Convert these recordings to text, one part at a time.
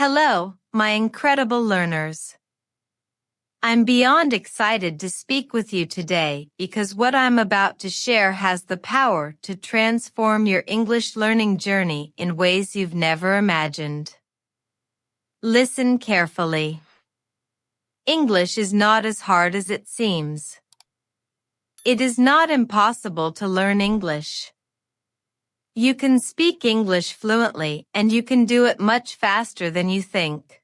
Hello, my incredible learners. I'm beyond excited to speak with you today because what I'm about to share has the power to transform your English learning journey in ways you've never imagined. Listen carefully. English is not as hard as it seems. It is not impossible to learn English. You can speak English fluently and you can do it much faster than you think.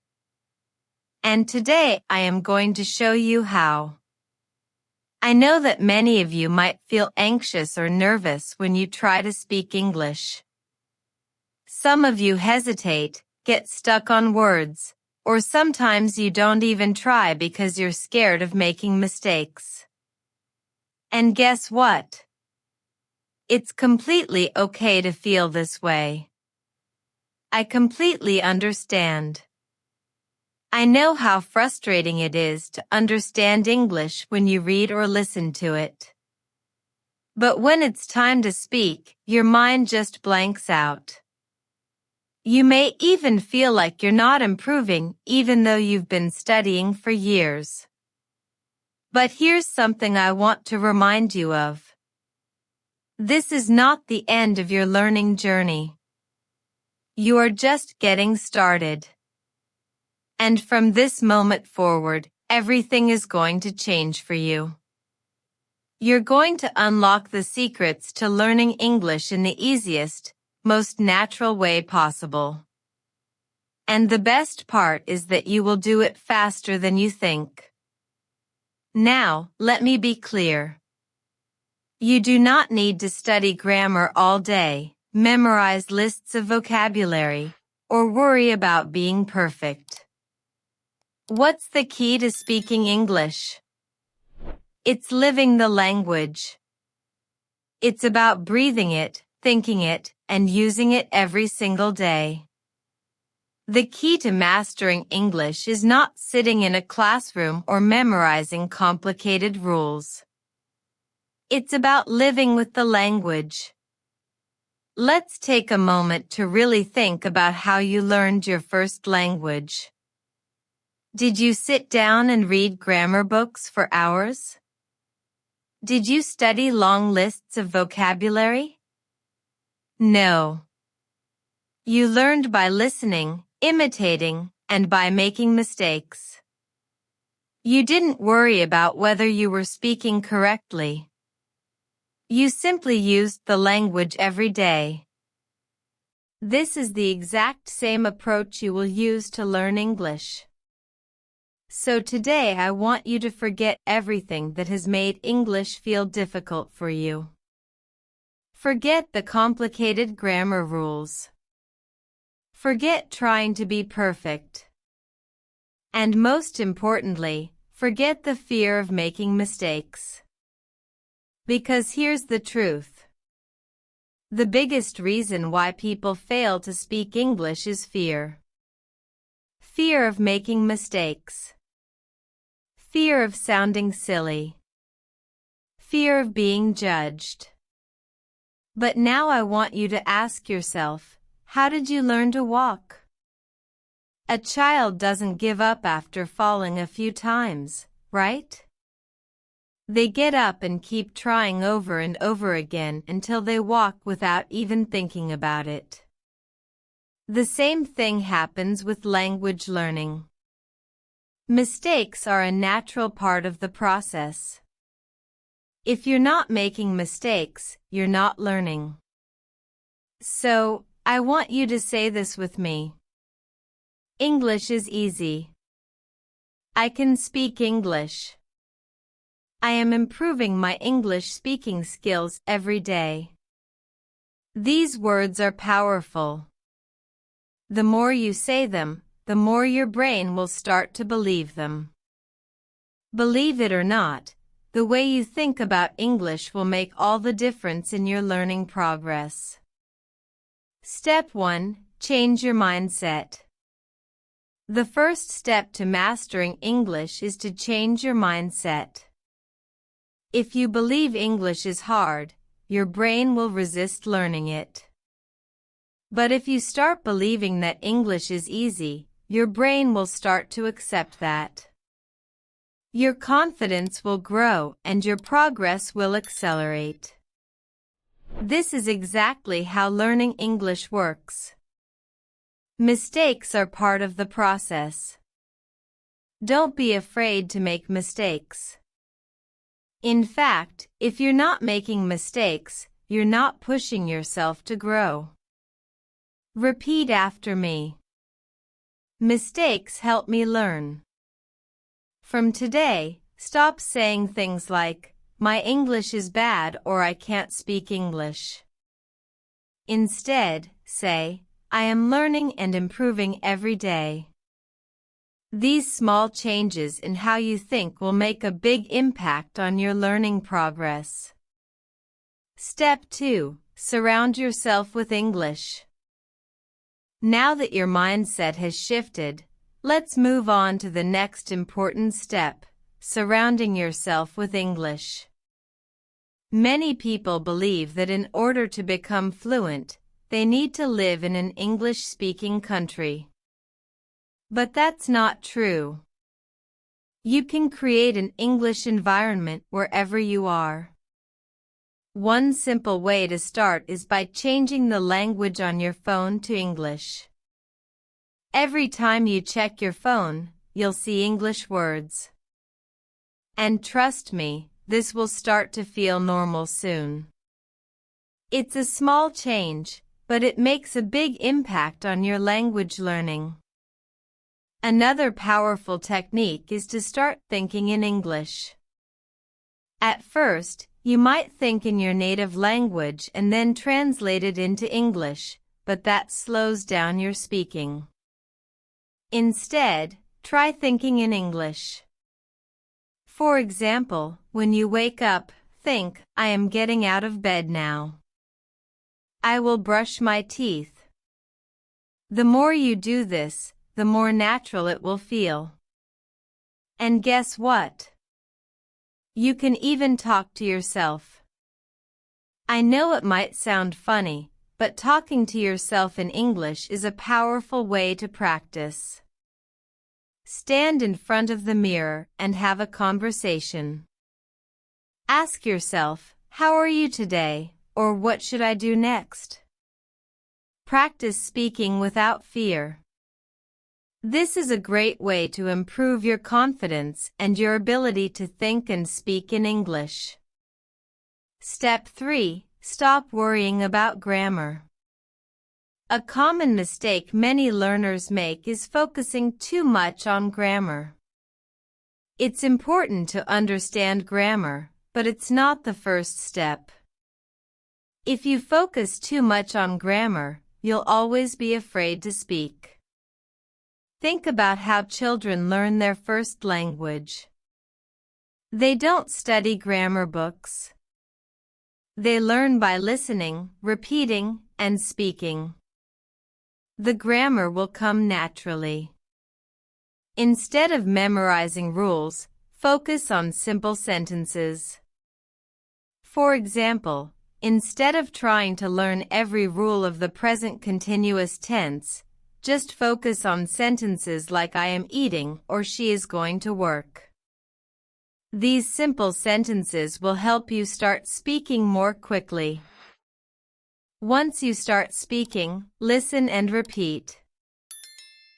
And today I am going to show you how. I know that many of you might feel anxious or nervous when you try to speak English. Some of you hesitate, get stuck on words, or sometimes you don't even try because you're scared of making mistakes. And guess what? It's completely okay to feel this way. I completely understand. I know how frustrating it is to understand English when you read or listen to it. But when it's time to speak, your mind just blanks out. You may even feel like you're not improving even though you've been studying for years. But here's something I want to remind you of. This is not the end of your learning journey. You are just getting started. And from this moment forward, everything is going to change for you. You're going to unlock the secrets to learning English in the easiest, most natural way possible. And the best part is that you will do it faster than you think. Now, let me be clear. You do not need to study grammar all day, memorize lists of vocabulary, or worry about being perfect. What's the key to speaking English? It's living the language. It's about breathing it, thinking it, and using it every single day. The key to mastering English is not sitting in a classroom or memorizing complicated rules. It's about living with the language. Let's take a moment to really think about how you learned your first language. Did you sit down and read grammar books for hours? Did you study long lists of vocabulary? No. You learned by listening, imitating, and by making mistakes. You didn't worry about whether you were speaking correctly. You simply used the language every day. This is the exact same approach you will use to learn English. So today I want you to forget everything that has made English feel difficult for you. Forget the complicated grammar rules. Forget trying to be perfect. And most importantly, forget the fear of making mistakes. Because here's the truth. The biggest reason why people fail to speak English is fear. Fear of making mistakes. Fear of sounding silly. Fear of being judged. But now I want you to ask yourself, how did you learn to walk? A child doesn't give up after falling a few times, right? They get up and keep trying over and over again until they walk without even thinking about it. The same thing happens with language learning. Mistakes are a natural part of the process. If you're not making mistakes, you're not learning. So, I want you to say this with me. English is easy. I can speak English. I am improving my English speaking skills every day. These words are powerful. The more you say them, the more your brain will start to believe them. Believe it or not, the way you think about English will make all the difference in your learning progress. Step 1. Change your mindset. The first step to mastering English is to change your mindset. If you believe English is hard, your brain will resist learning it. But if you start believing that English is easy, your brain will start to accept that. Your confidence will grow and your progress will accelerate. This is exactly how learning English works. Mistakes are part of the process. Don't be afraid to make mistakes. In fact, if you're not making mistakes, you're not pushing yourself to grow. Repeat after me. Mistakes help me learn. From today, stop saying things like, "My English is bad" or "I can't speak English." Instead, say, "I am learning and improving every day." These small changes in how you think will make a big impact on your learning progress. Step 2. Surround yourself with English. Now that your mindset has shifted, let's move on to the next important step, surrounding yourself with English. Many people believe that in order to become fluent, they need to live in an English-speaking country. But that's not true. You can create an English environment wherever you are. One simple way to start is by changing the language on your phone to English. Every time you check your phone, you'll see English words. And trust me, this will start to feel normal soon. It's a small change, but it makes a big impact on your language learning. Another powerful technique is to start thinking in English. At first, you might think in your native language and then translate it into English, but that slows down your speaking. Instead, try thinking in English. For example, when you wake up, think, "I am getting out of bed now. I will brush my teeth." The more you do this, the more natural it will feel. And guess what? You can even talk to yourself. I know it might sound funny, but talking to yourself in English is a powerful way to practice. Stand in front of the mirror and have a conversation. Ask yourself, "How are you today?" or "What should I do next?" Practice speaking without fear. This is a great way to improve your confidence and your ability to think and speak in English. Step 3. Stop worrying about grammar. A common mistake many learners make is focusing too much on grammar. It's important to understand grammar, but it's not the first step. If you focus too much on grammar, you'll always be afraid to speak. Think about how children learn their first language. They don't study grammar books. They learn by listening, repeating, and speaking. The grammar will come naturally. Instead of memorizing rules, focus on simple sentences. For example, instead of trying to learn every rule of the present continuous tense, just focus on sentences like "I am eating" or "She is going to work." These simple sentences will help you start speaking more quickly. Once you start speaking, listen and repeat.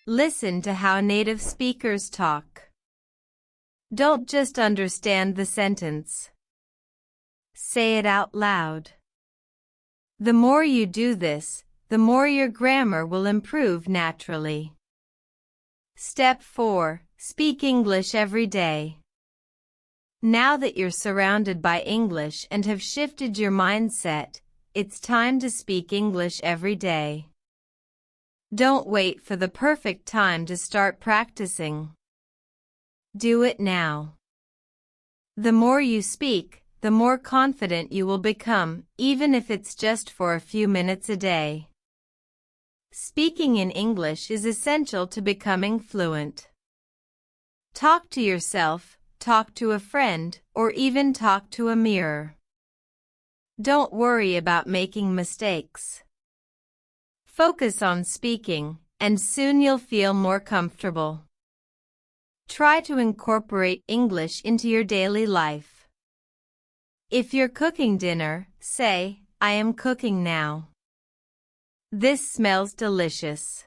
Listen to how native speakers talk. Don't just understand the sentence. Say it out loud. The more you do this, the more your grammar will improve naturally. Step 4. Speak English every day. Now that you're surrounded by English and have shifted your mindset, it's time to speak English every day. Don't wait for the perfect time to start practicing. Do it now. The more you speak, the more confident you will become, even if it's just for a few minutes a day. Speaking in English is essential to becoming fluent. Talk to yourself, talk to a friend, or even talk to a mirror. Don't worry about making mistakes. Focus on speaking, and soon you'll feel more comfortable. Try to incorporate English into your daily life. If you're cooking dinner, say, I am cooking now. This smells delicious.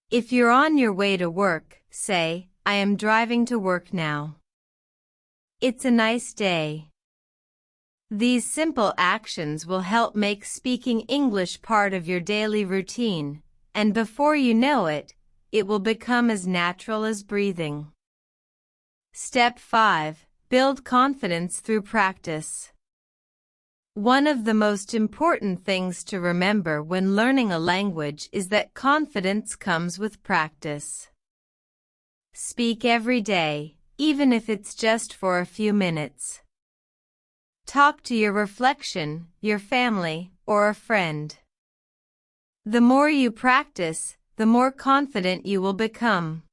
If you're on your way to work, say, I am driving to work now. It's a nice day. These simple actions will help make speaking English part of your daily routine, and before you know it, it will become as natural as breathing. Step 5. Build confidence through practice. One of the most important things to remember when learning a language is that confidence comes with practice. Speak every day, even if it's just for a few minutes. Talk to your reflection, your family, or a friend. The more you practice, the more confident you will become.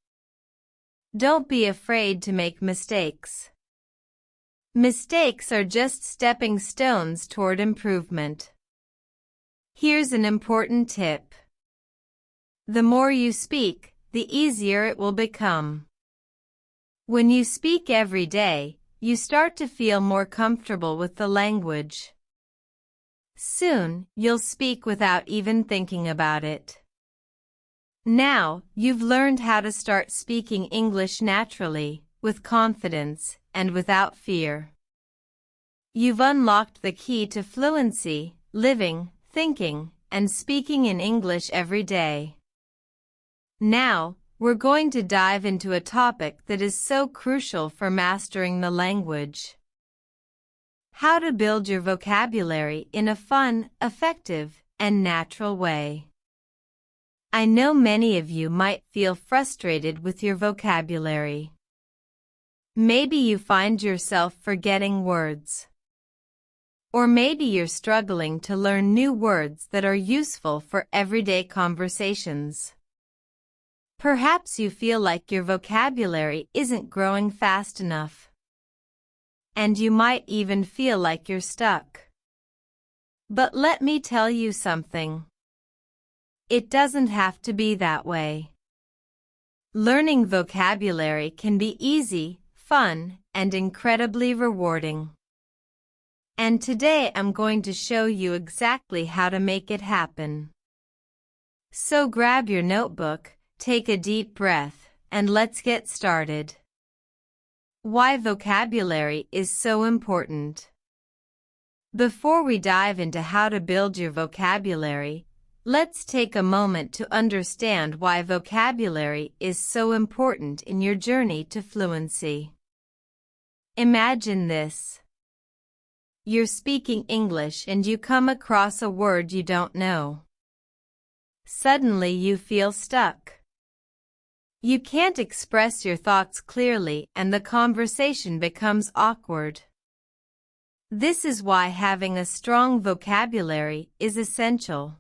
Don't be afraid to make mistakes. Mistakes are just stepping stones toward improvement. Here's an important tip. The more you speak, the easier it will become. When you speak every day, you start to feel more comfortable with the language. Soon, you'll speak without even thinking about it. Now, you've learned how to start speaking English naturally, with confidence, and without fear. You've unlocked the key to fluency, living, thinking, and speaking in English every day. Now, we're going to dive into a topic that is so crucial for mastering the language. How to build your vocabulary in a fun, effective, and natural way. I know many of you might feel frustrated with your vocabulary. Maybe you find yourself forgetting words. Or maybe you're struggling to learn new words that are useful for everyday conversations. Perhaps you feel like your vocabulary isn't growing fast enough. And you might even feel like you're stuck. But let me tell you something. It doesn't have to be that way. Learning vocabulary can be easy, fun, and incredibly rewarding. And today I'm going to show you exactly how to make it happen. So grab your notebook, take a deep breath, and let's get started. Why vocabulary is so important. Before we dive into how to build your vocabulary, let's take a moment to understand why vocabulary is so important in your journey to fluency. Imagine this. You're speaking English and you come across a word you don't know. Suddenly you feel stuck. You can't express your thoughts clearly and the conversation becomes awkward. This is why having a strong vocabulary is essential.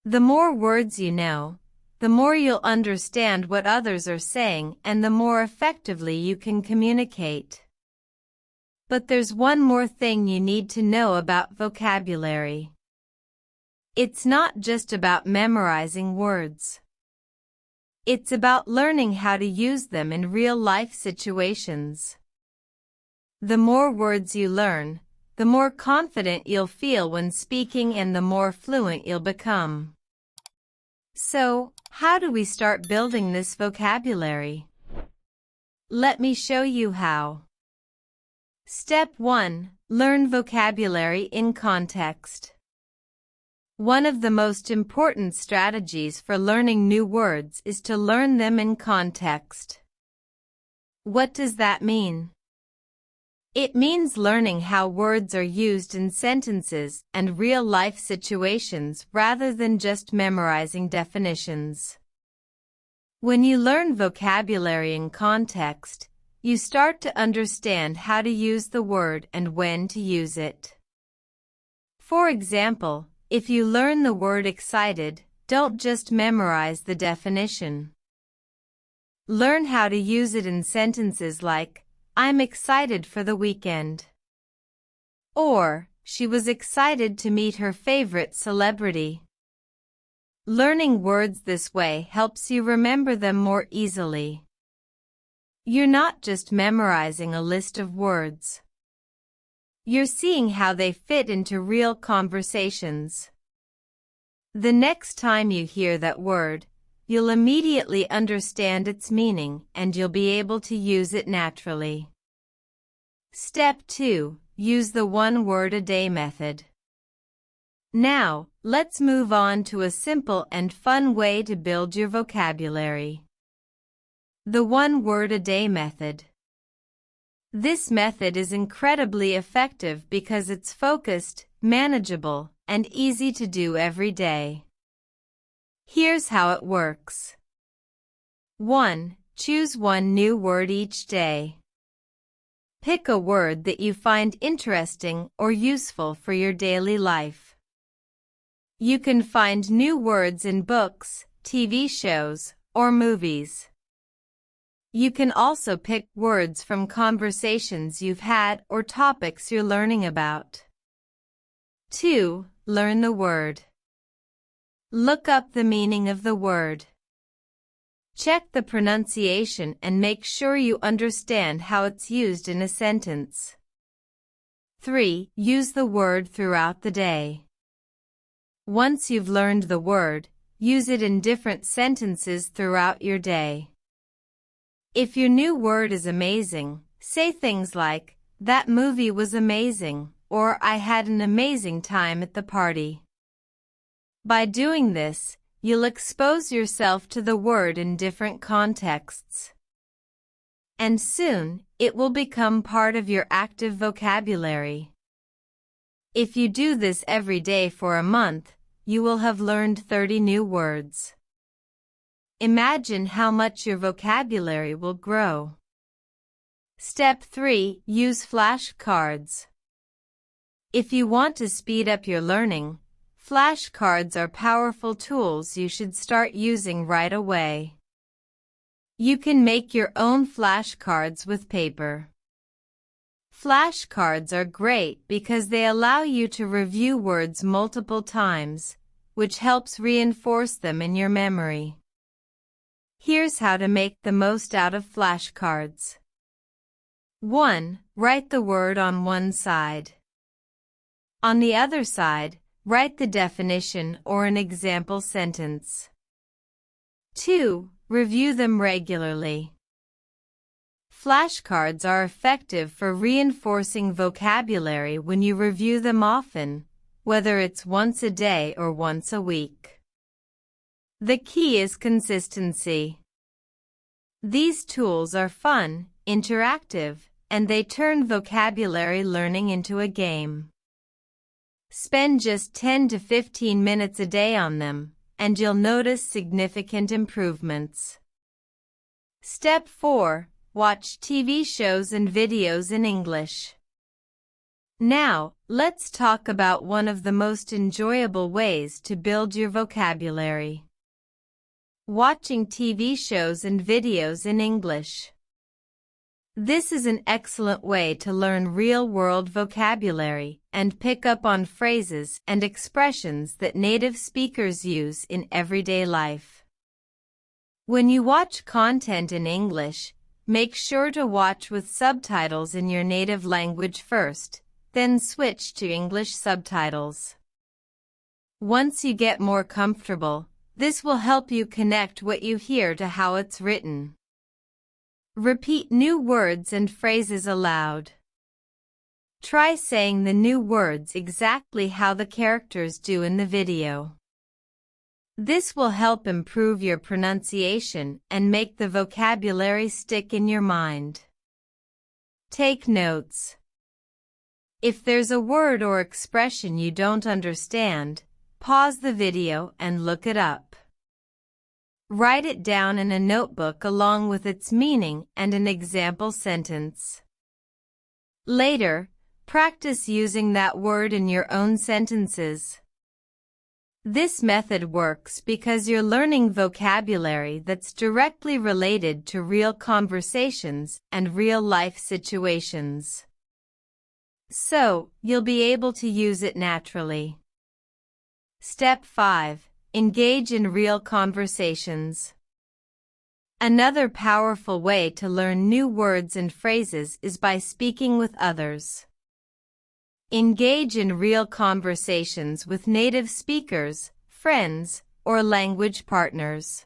The more words you know, the more you'll understand what others are saying and the more effectively you can communicate. But there's one more thing you need to know about vocabulary. It's not just about memorizing words. It's about learning how to use them in real-life situations. The more words you learn, the more confident you'll feel when speaking and the more fluent you'll become. So, how do we start building this vocabulary? Let me show you how. Step 1. Learn vocabulary in context. One of the most important strategies for learning new words is to learn them in context. What does that mean? It means learning how words are used in sentences and real-life situations rather than just memorizing definitions. When you learn vocabulary in context, you start to understand how to use the word and when to use it. For example, if you learn the word excited, don't just memorize the definition. Learn how to use it in sentences like, I'm excited for the weekend. Or, she was excited to meet her favorite celebrity. Learning words this way helps you remember them more easily. You're not just memorizing a list of words. You're seeing how they fit into real conversations. The next time you hear that word, you'll immediately understand its meaning and you'll be able to use it naturally. Step 2. Use the one-word-a-day method. Now, let's move on to a simple and fun way to build your vocabulary. The one-word-a-day method. This method is incredibly effective because it's focused, manageable, and easy to do every day. Here's how it works. 1. Choose one new word each day. Pick a word that you find interesting or useful for your daily life. You can find new words in books, TV shows, or movies. You can also pick words from conversations you've had or topics you're learning about. 2. Learn the word. Look up the meaning of the word. Check the pronunciation and make sure you understand how it's used in a sentence. 3. Use the word throughout the day. Once you've learned the word, use it in different sentences throughout your day. If your new word is amazing, say things like, "That movie was amazing," or "I had an amazing time at the party." By doing this, you'll expose yourself to the word in different contexts. And soon, it will become part of your active vocabulary. If you do this every day for a month, you will have learned 30 new words. Imagine how much your vocabulary will grow. Step 3. Use flashcards. If you want to speed up your learning, flashcards are powerful tools you should start using right away. You can make your own flashcards with paper. Flashcards are great because they allow you to review words multiple times, which helps reinforce them in your memory. Here's how to make the most out of flashcards. 1. Write the word on one side. On the other side, write the definition or an example sentence. 2. Review them regularly. Flashcards are effective for reinforcing vocabulary when you review them often, whether it's once a day or once a week. The key is consistency. These tools are fun, interactive, and they turn vocabulary learning into a game. Spend just 10 to 15 minutes a day on them, and you'll notice significant improvements. Step 4. Watch TV shows and videos in English. Now, let's talk about one of the most enjoyable ways to build your vocabulary. Watching TV shows and videos in English. This is an excellent way to learn real-world vocabulary and pick up on phrases and expressions that native speakers use in everyday life. When you watch content in English, make sure to watch with subtitles in your native language first, then switch to English subtitles. Once you get more comfortable, this will help you connect what you hear to how it's written. Repeat new words and phrases aloud. Try saying the new words exactly how the characters do in the video. This will help improve your pronunciation and make the vocabulary stick in your mind. Take notes. If there's a word or expression you don't understand, pause the video and look it up. Write it down in a notebook along with its meaning and an example sentence. Later, practice using that word in your own sentences. This method works because you're learning vocabulary that's directly related to real conversations and real-life situations. So, you'll be able to use it naturally. Step 5. engage in real conversations. Another powerful way to learn new words and phrases is by speaking with others. Engage in real conversations with native speakers, friends, or language partners.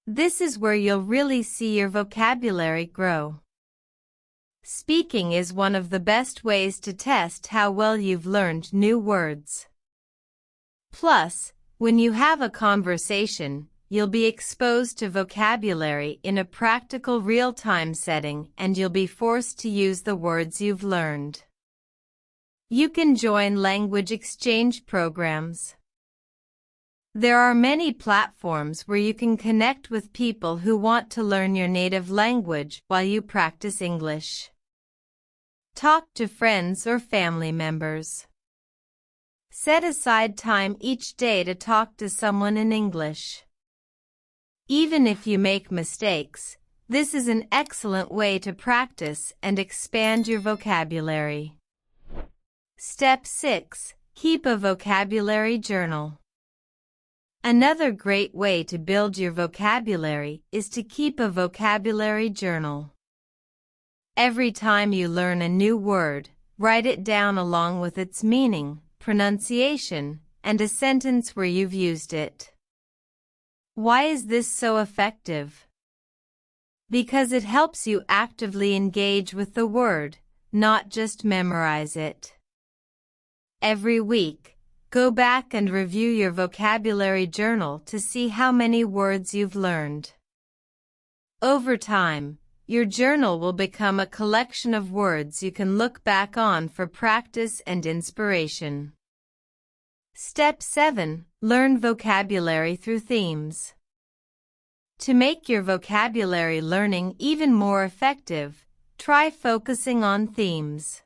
This is where you'll really see your vocabulary grow. Speaking is one of the best ways to test how well you've learned new words. Plus, when you have a conversation, you'll be exposed to vocabulary in a practical real-time setting and you'll be forced to use the words you've learned. You can join language exchange programs. There are many platforms where you can connect with people who want to learn your native language while you practice English. Talk to friends or family members. Set aside time each day to talk to someone in English. Even if you make mistakes, this is an excellent way to practice and expand your vocabulary. Step 6. Keep a vocabulary journal. Another great way to build your vocabulary is to keep a vocabulary journal. Every time you learn a new word, write it down along with its meaning, pronunciation, and a sentence where you've used it. Why is this so effective? Because it helps you actively engage with the word, not just memorize it. Every week, go back and review your vocabulary journal to see how many words you've learned. Over time, your journal will become a collection of words you can look back on for practice and inspiration. Step 7. Learn vocabulary through themes. To make your vocabulary learning even more effective, try focusing on themes.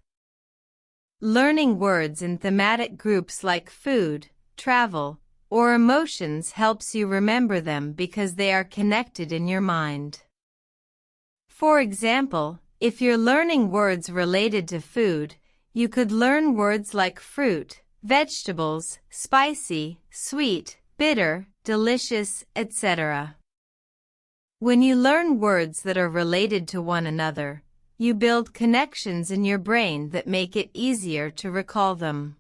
Learning words in thematic groups like food, travel, or emotions helps you remember them because they are connected in your mind. For example, if you're learning words related to food, you could learn words like fruit, vegetables, spicy, sweet, bitter, delicious, etc. When you learn words that are related to one another, you build connections in your brain that make it easier to recall them.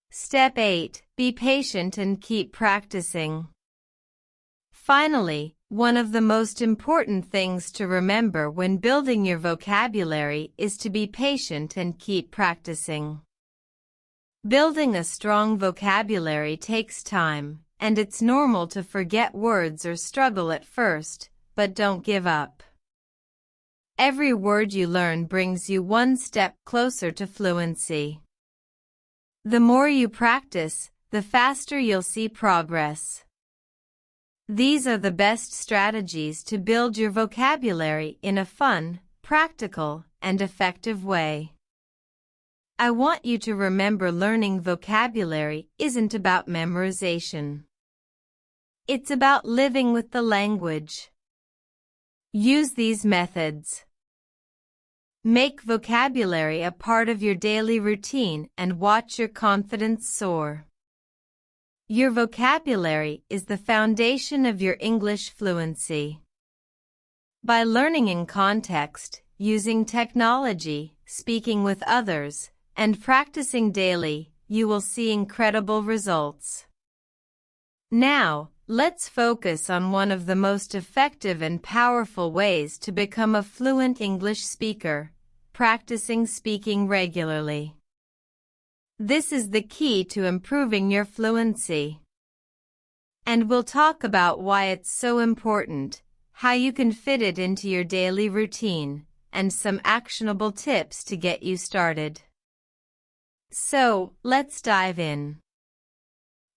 Step 8. Be patient and keep practicing. Finally, one of the most important things to remember when building your vocabulary is to be patient and keep practicing. Building a strong vocabulary takes time, and it's normal to forget words or struggle at first, but don't give up. Every word you learn brings you one step closer to fluency. The more you practice, the faster you'll see progress. These are the best strategies to build your vocabulary in a fun, practical, and effective way. I want you to remember learning vocabulary isn't about memorization. It's about living with the language. Use these methods. Make vocabulary a part of your daily routine and watch your confidence soar. Your vocabulary is the foundation of your English fluency. By learning in context, using technology, speaking with others, and practicing daily, you will see incredible results. Now, let's focus on one of the most effective and powerful ways to become a fluent English speaker: practicing speaking regularly. This is the key to improving your fluency. And we'll talk about why it's so important, how you can fit it into your daily routine, and some actionable tips to get you started. So, let's dive in.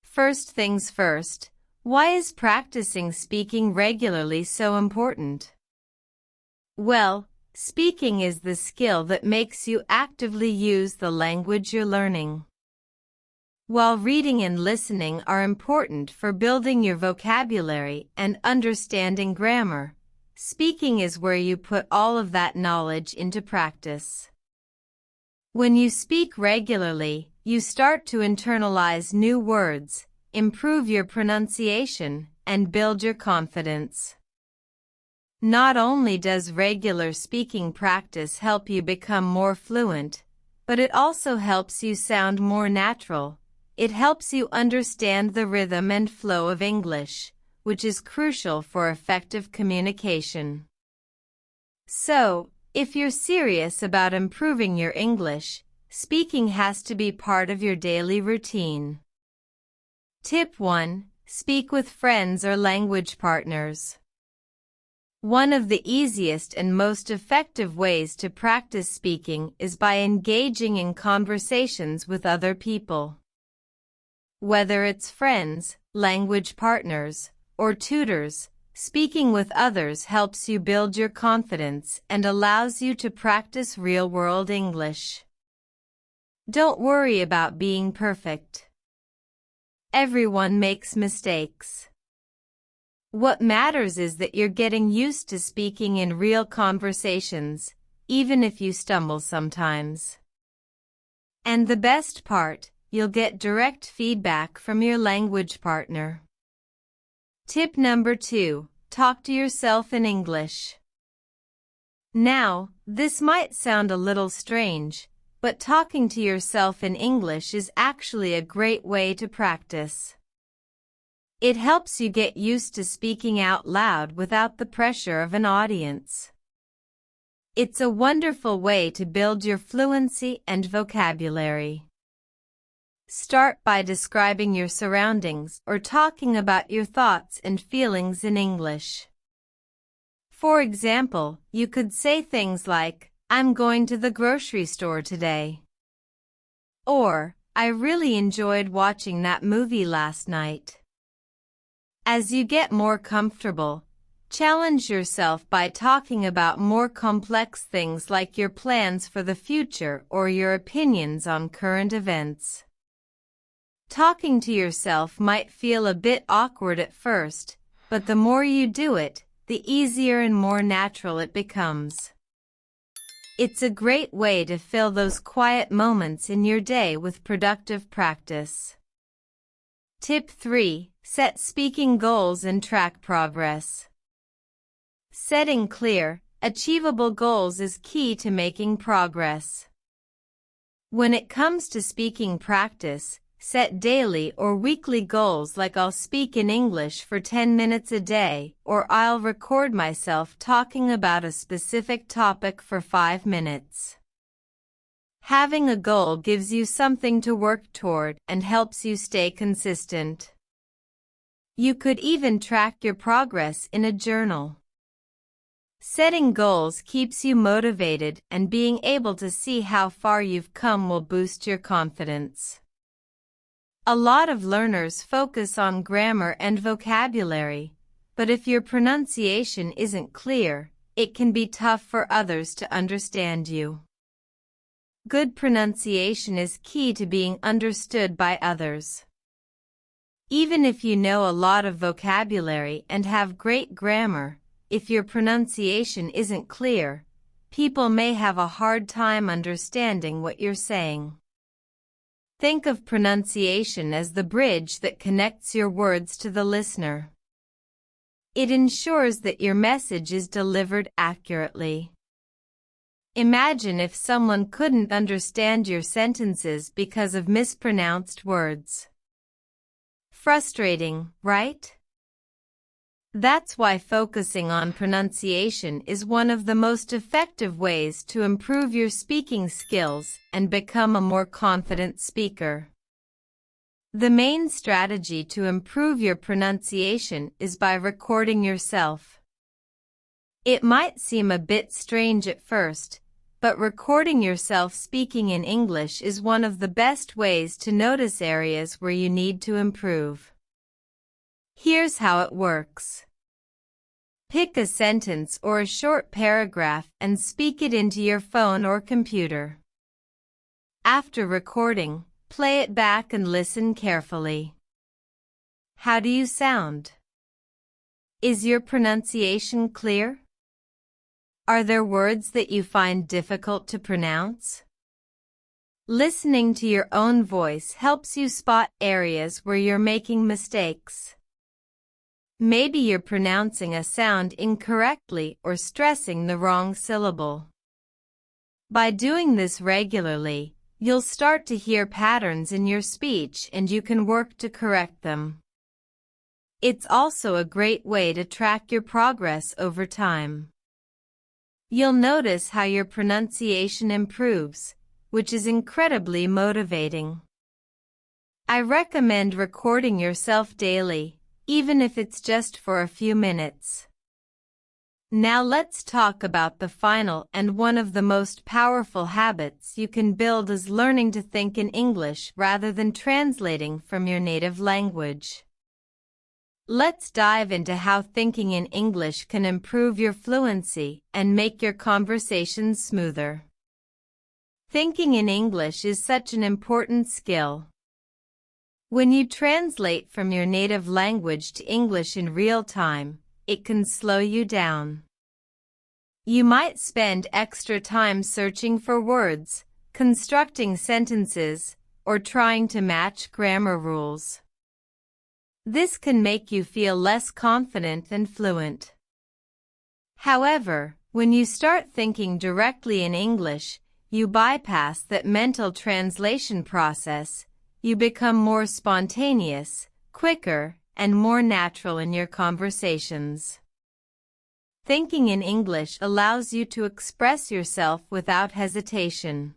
First things first, why is practicing speaking regularly so important? Well, speaking is the skill that makes you actively use the language you're learning. While reading and listening are important for building your vocabulary and understanding grammar, speaking is where you put all of that knowledge into practice. When you speak regularly, you start to internalize new words, improve your pronunciation, and build your confidence. Not only does regular speaking practice help you become more fluent, but it also helps you sound more natural. It helps you understand the rhythm and flow of English, which is crucial for effective communication. So, if you're serious about improving your English, speaking has to be part of your daily routine. Tip 1. Speak with friends or language partners. One of the easiest and most effective ways to practice speaking is by engaging in conversations with other people. Whether it's friends, language partners, or tutors, speaking with others helps you build your confidence and allows you to practice real-world English. Don't worry about being perfect. Everyone makes mistakes. What matters is that you're getting used to speaking in real conversations, even if you stumble sometimes. And the best part, you'll get direct feedback from your language partner. Tip number 2. Talk to yourself in English. Now, this might sound a little strange, but talking to yourself in English is actually a great way to practice. It helps you get used to speaking out loud without the pressure of an audience. It's a wonderful way to build your fluency and vocabulary. Start by describing your surroundings or talking about your thoughts and feelings in English. For example, you could say things like, "I'm going to the grocery store today." Or, "I really enjoyed watching that movie last night." As you get more comfortable, challenge yourself by talking about more complex things like your plans for the future or your opinions on current events. Talking to yourself might feel a bit awkward at first, but the more you do it, the easier and more natural it becomes. It's a great way to fill those quiet moments in your day with productive practice. Tip 3. Set speaking goals and track progress. Setting clear, achievable goals is key to making progress. When it comes to speaking practice, set daily or weekly goals like I'll speak in English for 10 minutes a day, or I'll record myself talking about a specific topic for 5 minutes. Having a goal gives you something to work toward and helps you stay consistent. You could even track your progress in a journal. Setting goals keeps you motivated, and being able to see how far you've come will boost your confidence. A lot of learners focus on grammar and vocabulary, but if your pronunciation isn't clear, it can be tough for others to understand you. Good pronunciation is key to being understood by others. Even if you know a lot of vocabulary and have great grammar, if your pronunciation isn't clear, people may have a hard time understanding what you're saying. Think of pronunciation as the bridge that connects your words to the listener. It ensures that your message is delivered accurately. Imagine if someone couldn't understand your sentences because of mispronounced words. Frustrating, right? That's why focusing on pronunciation is one of the most effective ways to improve your speaking skills and become a more confident speaker. The main strategy to improve your pronunciation is by recording yourself. It might seem a bit strange at first, but recording yourself speaking in English is one of the best ways to notice areas where you need to improve. Here's how it works. Pick a sentence or a short paragraph and speak it into your phone or computer. After recording, play it back and listen carefully. How do you sound? Is your pronunciation clear? Are there words that you find difficult to pronounce? Listening to your own voice helps you spot areas where you're making mistakes. Maybe you're pronouncing a sound incorrectly or stressing the wrong syllable. By doing this regularly, you'll start to hear patterns in your speech and you can work to correct them. It's also a great way to track your progress over time. You'll notice how your pronunciation improves, which is incredibly motivating. I recommend recording yourself daily, even if it's just for a few minutes. Now let's talk about the final and one of the most powerful habits you can build is learning to think in English rather than translating from your native language. Let's dive into how thinking in English can improve your fluency and make your conversations smoother. Thinking in English is such an important skill. When you translate from your native language to English in real time, it can slow you down. You might spend extra time searching for words, constructing sentences, or trying to match grammar rules. This can make you feel less confident and fluent. However, when you start thinking directly in English, you bypass that mental translation process. You become more spontaneous, quicker, and more natural in your conversations. Thinking in English allows you to express yourself without hesitation.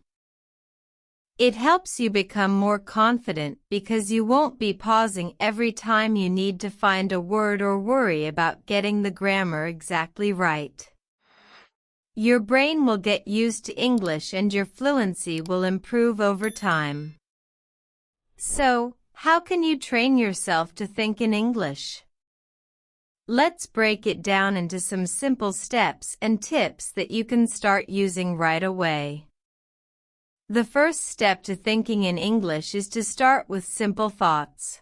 It helps you become more confident because you won't be pausing every time you need to find a word or worry about getting the grammar exactly right. Your brain will get used to English and your fluency will improve over time. So, how can you train yourself to think in English? Let's break it down into some simple steps and tips that you can start using right away. The first step to thinking in English is to start with simple thoughts.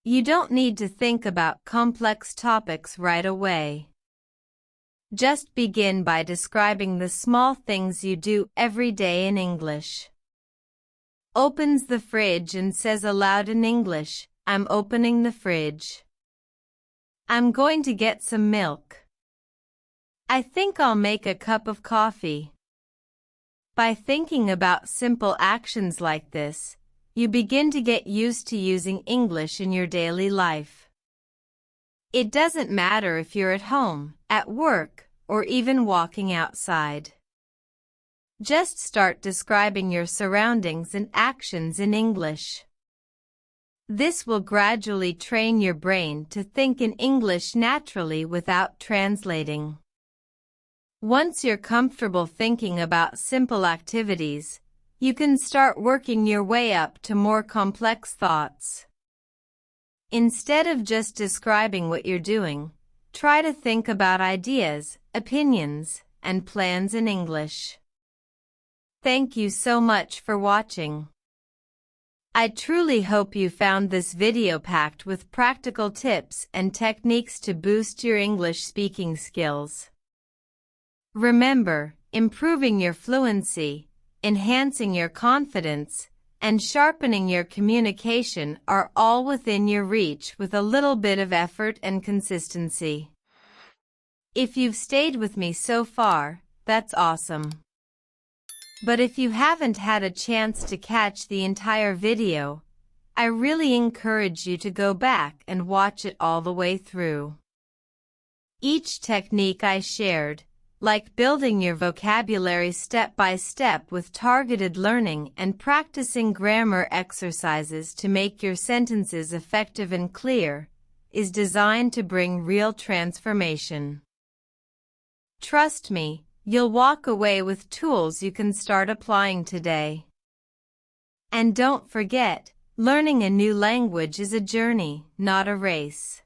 You don't need to think about complex topics right away. Just begin by describing the small things you do every day in English. Opens the fridge and says aloud in English, "I'm opening the fridge." I'm going to get some milk. I think I'll make a cup of coffee. By thinking about simple actions like this, you begin to get used to using English in your daily life. It doesn't matter if you're at home, at work, or even walking outside. Just start describing your surroundings and actions in English. This will gradually train your brain to think in English naturally without translating. Once you're comfortable thinking about simple activities, you can start working your way up to more complex thoughts. Instead of just describing what you're doing, try to think about ideas, opinions, and plans in English. Thank you so much for watching. I truly hope you found this video packed with practical tips and techniques to boost your English speaking skills. Remember, improving your fluency, enhancing your confidence, and sharpening your communication are all within your reach with a little bit of effort and consistency. If you've stayed with me so far, that's awesome. But if you haven't had a chance to catch the entire video, I really encourage you to go back and watch it all the way through. Each technique I shared, like building your vocabulary step by step with targeted learning and practicing grammar exercises to make your sentences effective and clear, is designed to bring real transformation. Trust me, you'll walk away with tools you can start applying today. And don't forget, learning a new language is a journey, not a race.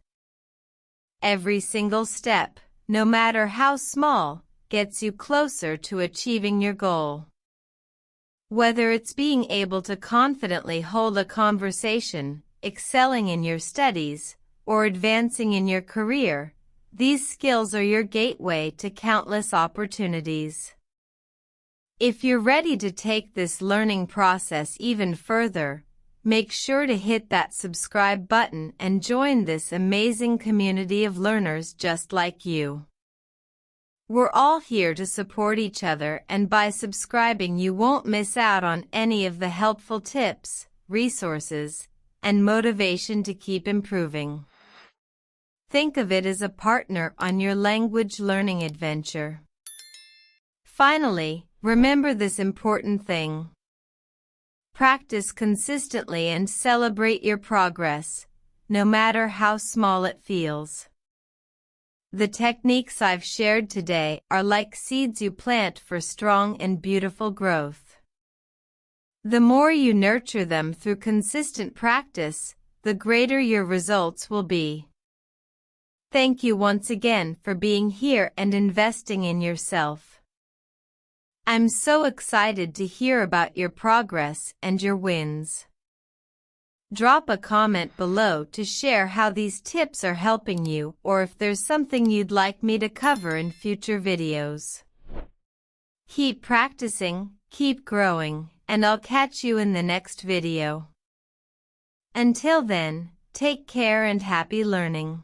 Every single step, no matter how small, gets you closer to achieving your goal. Whether it's being able to confidently hold a conversation, excelling in your studies, or advancing in your career, these skills are your gateway to countless opportunities. If you're ready to take this learning process even further, make sure to hit that subscribe button and join this amazing community of learners just like you. We're all here to support each other, and by subscribing you won't miss out on any of the helpful tips, resources, and motivation to keep improving. Think of it as a partner on your language learning adventure. Finally, remember this important thing. Practice consistently and celebrate your progress, no matter how small it feels. The techniques I've shared today are like seeds you plant for strong and beautiful growth. The more you nurture them through consistent practice, the greater your results will be. Thank you once again for being here and investing in yourself. I'm so excited to hear about your progress and your wins. Drop a comment below to share how these tips are helping you, or if there's something you'd like me to cover in future videos. Keep practicing, keep growing, and I'll catch you in the next video. Until then, take care and happy learning.